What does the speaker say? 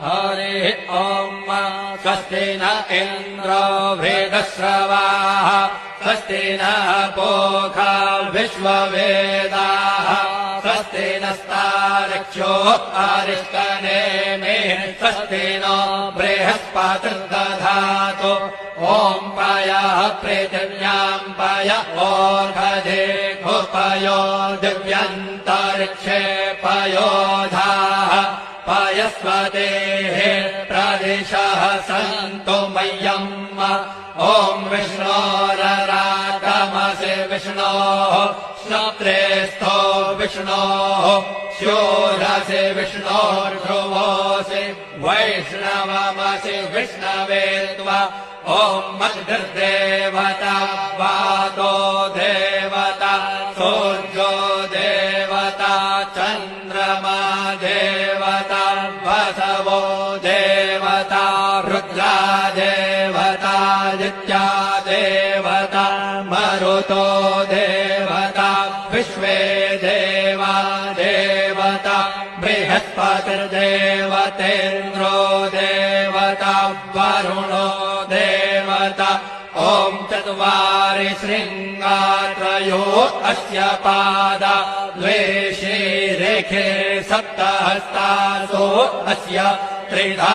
हरिः ॐ स्वस्ति न इन्द्रो वेदश्रवाः स्वस्ति नः पूषा विश्ववेदाः स्वस्ति नस्तार्क्ष्यो अरिष्टनेमिः स्वस्ति नो बृहस्पतिर्दधातु ॐ पयः पृथिव्याम् पय ओषधे पयो दिव्यन्तरिक्षे पयोधाः पयस्वतेः प्रदिशः सन्तु मह्यम् ॐ विष्णोररागमसि विष्णोः श्रोत्रेस्थो विष्णोः शूरसि विष्णोर्ध्रुवोऽसि वैष्णवमसि विष्णवे त्वा ॐ मद्गर्देवता वातो देवता सूर्यो देवता चन्द्रमा देवता वसवो देवता रुद्रा देवता नित्या देवता मरुतो देवता विश्वे देवा देवता बृहस्पतिर्देवतेन्द्रो देवता वरुणो देवता ॐ चत्वारि शृङ्गात्रयो अस्य पादा द्वे शीरेखे सप्तहस्तासो अस्य त्रिधा